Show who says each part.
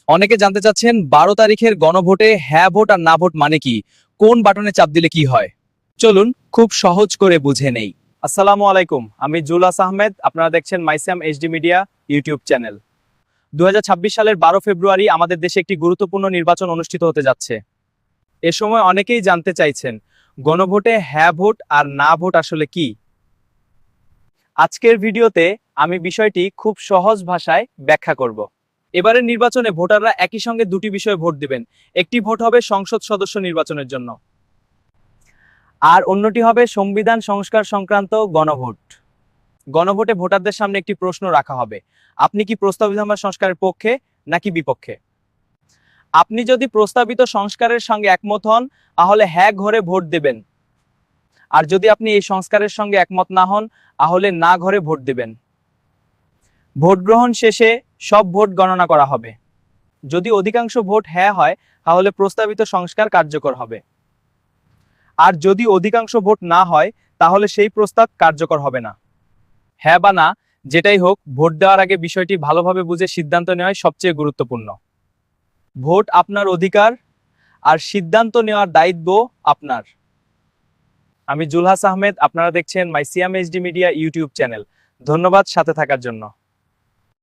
Speaker 1: অনেকে জানতে চাচ্ছেন 12 তারিখের গণভোটে হ্যাঁ ভোট আর না ভোট মানে কি, কোন বাটনে চাপ দিলে কি হয়। চলুন খুব সহজ করে বুঝে নেই। আসসালামু আলাইকুম, আমি জুলাস আহমেদ, আপনারা দেখছেন মাইসিয়াম এইচডি মিডিয়া ইউটিউব চ্যানেল। 2026 সালের 12 ফেব্রুয়ারি আমাদের দেশে একটি গুরুত্বপূর্ণ নির্বাচন অনুষ্ঠিত হতে যাচ্ছে। এ সময় অনেকেই জানতে চাইছেন গণভোটে হ্যাঁ ভোট আর না ভোট আসলে কি। আজকের ভিডিওতে আমি বিষয়টি খুব সহজ ভাষায় ব্যাখ্যা করব। এবারের নির্বাচনে ভোটাররা একই সঙ্গে দুটি বিষয়ে ভোট দিবেন। একটি ভোট হবে সংসদ সদস্য নির্বাচনের জন্য, আর অন্যটি হবে সংবিধান সংস্কার সংক্রান্ত গণভোট। গণভোটে ভোটারদের সামনে একটি প্রশ্ন রাখা হবে, আপনি কি প্রস্তাবিত সংস্কারের পক্ষে নাকি বিপক্ষে। আপনি যদি প্রস্তাবিত সংস্কারের সঙ্গে একমত হন তাহলে হ্যাঁ ঘরে ভোট দেবেন, আর যদি আপনি এই সংস্কারের সঙ্গে একমত না হন তাহলে না ঘরে ভোট দেবেন। ভোট গ্রহণ শেষে সব ভোট গণনা করা হবে। যদি অধিকাংশ ভোট হ্যাঁ হয় তাহলে প্রস্তাবিত সংস্কার কার্যকর হবে, আর যদি অধিকাংশ ভোট না হয় তাহলে সেই প্রস্তাব কার্যকর হবে না। হ্যাঁ বা না যেটাই হোক, ভোট দেওয়ার আগে বিষয়টি ভালোভাবে বুঝে সিদ্ধান্ত নেওয়াই সবচেয়ে গুরুত্বপূর্ণ। ভোট আপনার অধিকার, আর সিদ্ধান্ত নেওয়ার দায়িত্ব আপনার। আমি জুলহাস আহমেদ, আপনারা দেখছেন মাইসিয়াম এইচডি মিডিয়া ইউটিউব চ্যানেল। ধন্যবাদ সাথে থাকার জন্য।